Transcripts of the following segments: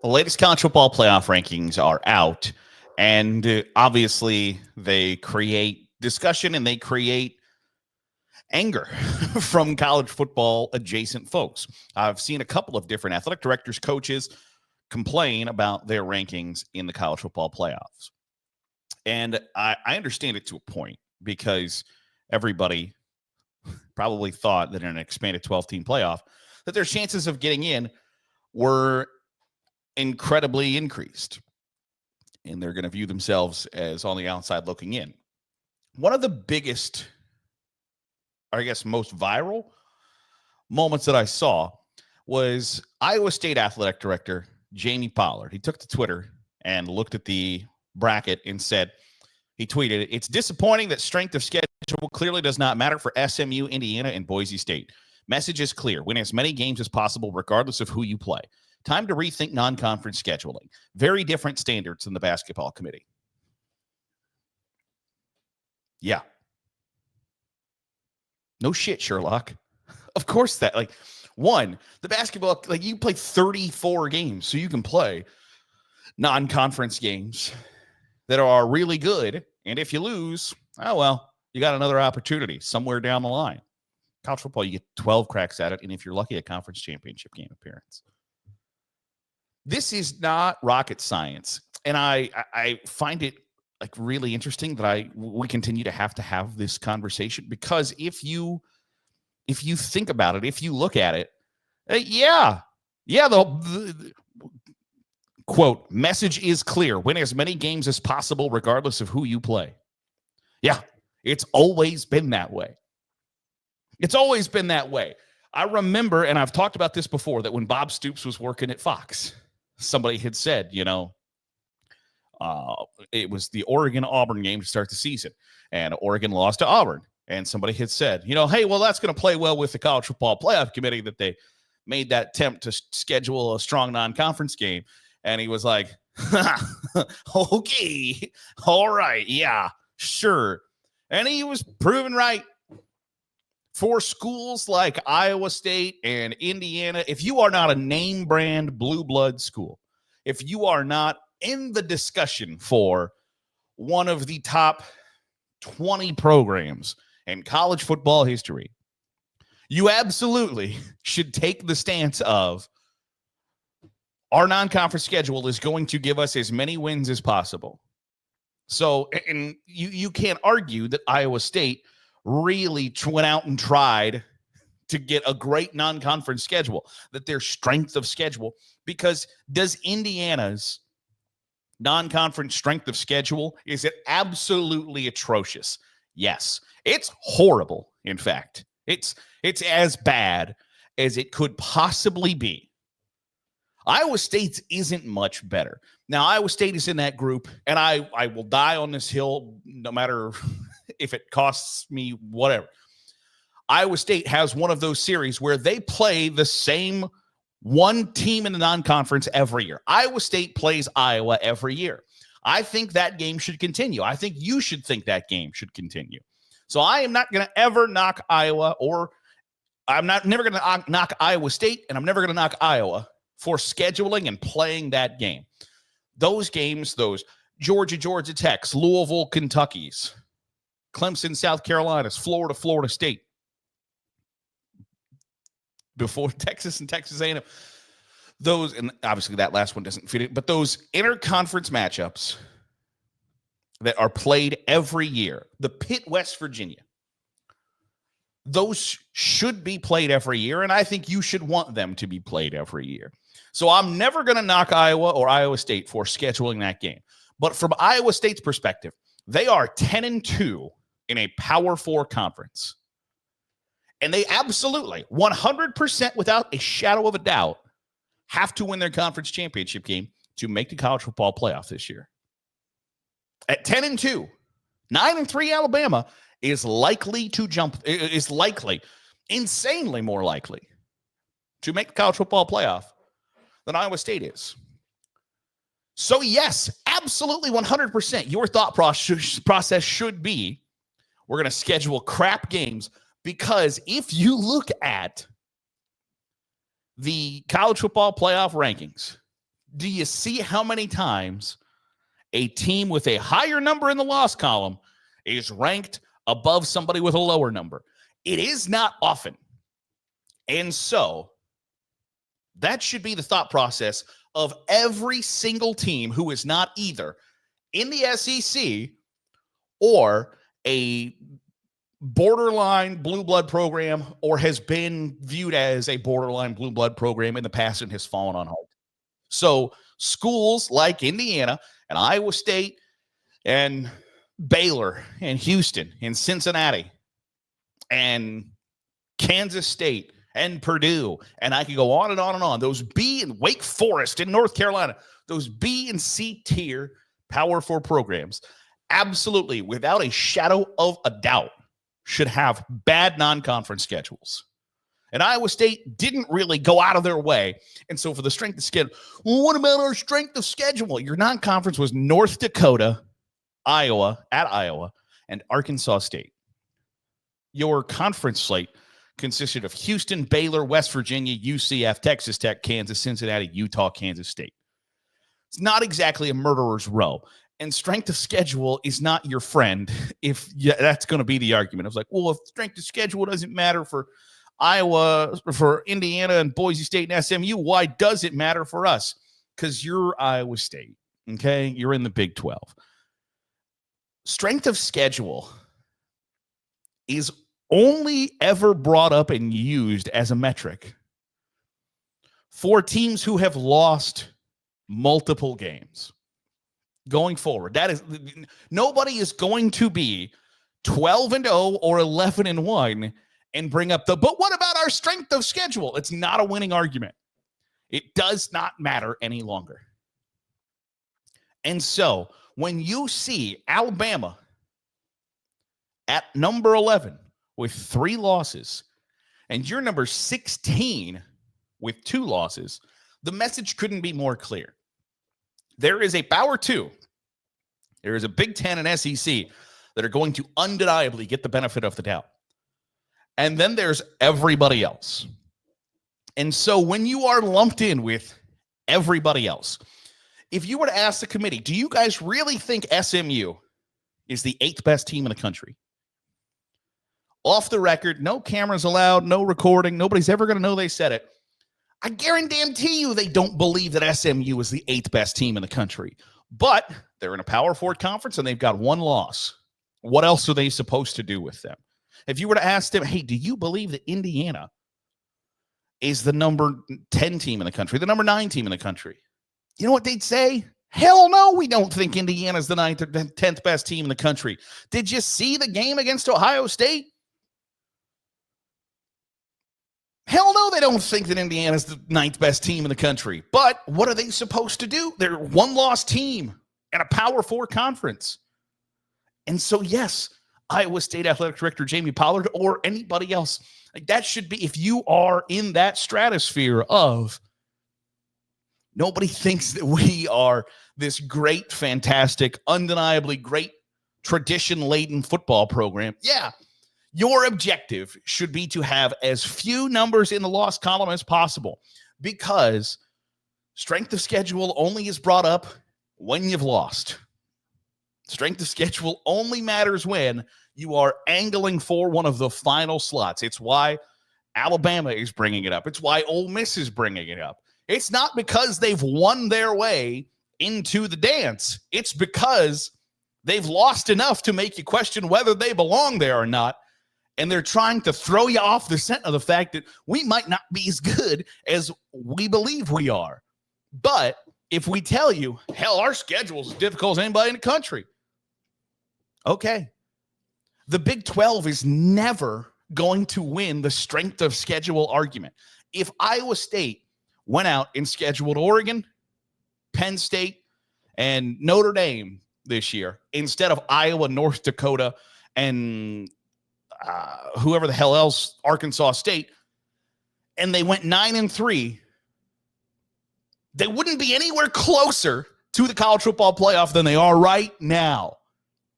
The latest college football playoff rankings are out, and obviously they create discussion and they create anger from college football adjacent folks. I've seen a couple of different athletic directors, coaches complain about their rankings in the college football playoffs. And I understand it to a point because everybody probably thought that in an expanded 12-team playoff that their chances of getting in were incredibly increased. And they're going to view themselves as on the outside looking in. One of the biggest, or I guess most viral moments that I saw was Iowa State athletic director Jamie Pollard. He took to Twitter and looked at the bracket and said, he tweeted, "It's disappointing that strength of schedule clearly does not matter for SMU, Indiana, and Boise State. Message is clear. Win as many games as possible, regardless of who you play. Time to rethink non-conference scheduling. Very different standards than the basketball committee." Yeah. No shit, Sherlock. Of course that, the basketball, you play 34 games, so you can play non-conference games that are really good. And if you lose, oh, well, you got another opportunity somewhere down the line. College football, you get 12 cracks at it. And if you're lucky, a conference championship game appearance. This is not rocket science. And I find it really interesting that we continue to have this conversation, because if you think about it, if you look at it, the quote, message is clear. Win as many games as possible, regardless of who you play. Yeah, it's always been that way. It's always been that way. I remember, and I've talked about this before, that when Bob Stoops was working at Fox, somebody had said, it was the Oregon-Auburn game to start the season, and Oregon lost to Auburn. And somebody had said, hey, well, that's going to play well with the college football playoff committee that they made that attempt to schedule a strong non-conference game. And he was like, okay, all right, yeah, sure. And he was proven right. For schools like Iowa State and Indiana, if you are not a name brand blue blood school, if you are not in the discussion for one of the top 20 programs in college football history, you absolutely should take the stance of our non-conference schedule is going to give us as many wins as possible. So, and you can't argue that Iowa State really went out and tried to get a great non-conference schedule, that their strength of schedule, because does Indiana's non-conference strength of schedule, is it absolutely atrocious? Yes. It's horrible. In fact, it's as bad as it could possibly be. Iowa State's isn't much better. Now, Iowa State is in that group, and I will die on this hill no matter if it costs me whatever. Iowa State has one of those series where they play the same one team in the non-conference every year. Iowa State plays Iowa every year. I think that game should continue. I think you should think that game should continue. So I am not going to ever knock Iowa, or never going to knock Iowa State, and I'm never going to knock Iowa for scheduling and playing that game. Those games, those Georgia Techs, Louisville, Kentucky's, Clemson, South Carolina's, Florida State, before Texas and Texas A&M. Those, and obviously that last one doesn't fit it, but those interconference matchups that are played every year, the Pitt, West Virginia, those should be played every year, and I think you should want them to be played every year. So I'm never going to knock Iowa or Iowa State for scheduling that game. But from Iowa State's perspective, they are 10-2 in a Power 4 conference. And they absolutely, 100% without a shadow of a doubt, have to win their conference championship game to make the college football playoff this year. At 10-2, 9-3 Alabama is likely to jump, is likely, insanely more likely to make the college football playoff than Iowa State is. So yes, absolutely 100%, your thought process should be, we're going to schedule crap games, because if you look at the college football playoff rankings, Do you see how many times a team with a higher number in the loss column is ranked above somebody with a lower number? It is not often. And so that should be the thought process of every single team who is not either in the SEC or a borderline blue blood program or has been viewed as a borderline blue blood program in the past and has fallen on hard. So schools like Indiana and Iowa State and Baylor and Houston and Cincinnati and Kansas State and Purdue, and I could go on and on and on. Those B and Wake Forest in North Carolina, those B and C tier Power 4 programs, absolutely, without a shadow of a doubt, should have bad non-conference schedules. And Iowa State didn't really go out of their way. And so for the strength of schedule, well, what about our strength of schedule? Your non-conference was North Dakota, Iowa, and Arkansas State. Your conference slate consisted of Houston, Baylor, West Virginia, UCF, Texas Tech, Kansas, Cincinnati, Utah, Kansas State. It's not exactly a murderer's row. And strength of schedule is not your friend if that's going to be the argument. I was like, well, if strength of schedule doesn't matter for Iowa, for Indiana and Boise State and SMU, why does it matter for us? Because you're Iowa State, okay? You're in the Big 12. Strength of schedule is only ever brought up and used as a metric for teams who have lost multiple games going forward. That is, nobody is going to be 12-0 or 11-1 and bring up but what about our strength of schedule? It's not a winning argument. It does not matter any longer. And so when you see Alabama at number 11 with 3 losses, and you're number 16 with 2 losses, the message couldn't be more clear. There is a Power 2. There is a Big 10 and SEC that are going to undeniably get the benefit of the doubt. And then there's everybody else. And so when you are lumped in with everybody else, if you were to ask the committee, do you guys really think SMU is the 8th best team in the country? Off the record, no cameras allowed, no recording. Nobody's ever going to know they said it. I guarantee you they don't believe that SMU is the 8th best team in the country. But they're in a Power 4 conference and they've got 1 loss. What else are they supposed to do with them? If you were to ask them, hey, do you believe that Indiana is the number 10 team in the country, the number 9 team in the country? You know what they'd say? Hell no, we don't think Indiana's the 9th or 10th best team in the country. Did you see the game against Ohio State? Hell no, they don't think that Indiana's the 9th best team in the country. But what are they supposed to do? They're a 1-loss team in a Power 4 conference. And so, yes, Iowa State Athletic Director Jamie Pollard or anybody else, like that should be, if you are in that stratosphere of nobody thinks that we are this great, fantastic, undeniably great, tradition-laden football program. Yeah, your objective should be to have as few numbers in the loss column as possible, because strength of schedule only is brought up when you've lost. Strength of schedule only matters when you are angling for one of the final slots. It's why Alabama is bringing it up. It's why Ole Miss is bringing it up. It's not because they've won their way into the dance. It's because they've lost enough to make you question whether they belong there or not. And they're trying to throw you off the scent of the fact that we might not be as good as we believe we are. But if we tell you, hell, our schedule is as difficult as anybody in the country. Okay. The Big 12 is never going to win the strength of schedule argument. If Iowa State went out and scheduled Oregon, Penn State, and Notre Dame this year instead of Iowa, North Dakota, and whoever the hell else, Arkansas State, and they went 9-3, they wouldn't be anywhere closer to the college football playoff than they are right now.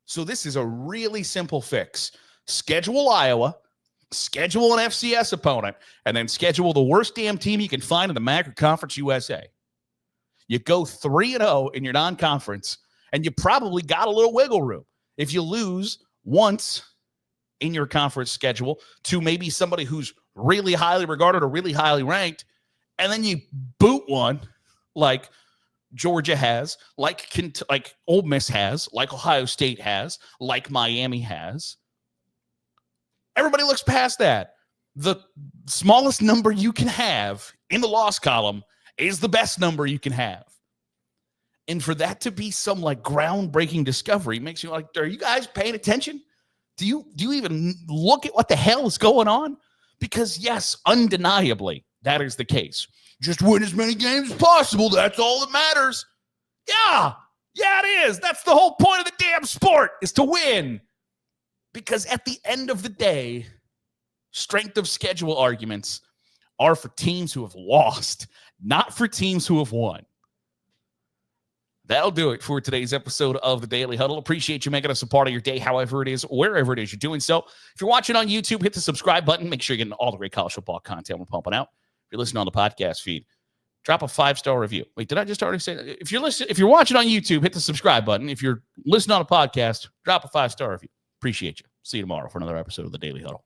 So this is a really simple fix. Schedule Iowa, schedule an FCS opponent, and then schedule the worst damn team you can find in the MAC or Conference USA. You go 3-0 in your non-conference, and you probably got a little wiggle room. If you lose once in your conference schedule to maybe somebody who's really highly regarded or really highly ranked, and then you boot one like Georgia has, like Ole Miss has, like Ohio State has, like Miami has, everybody looks past that. The smallest number you can have in the loss column is the best number you can have. And for that to be some like groundbreaking discovery makes you like, are you guys paying attention? Do you even look at what the hell is going on? Because yes, undeniably, that is the case. Just win as many games as possible. That's all that matters. Yeah, it is. That's the whole point of the damn sport, is to win. Because at the end of the day, strength of schedule arguments are for teams who have lost, not for teams who have won. That'll do it for today's episode of the Daily Huddle. Appreciate you making us a part of your day, however it is, wherever it is you're doing so. If you're watching on YouTube, hit the subscribe button. Make sure you're getting all the great college football content we're pumping out. If you're listening on the podcast feed, drop a 5-star review. Wait, did I just already say that? If you're watching on YouTube, hit the subscribe button. If you're listening on a podcast, drop a 5-star review. Appreciate you. See you tomorrow for another episode of the Daily Huddle.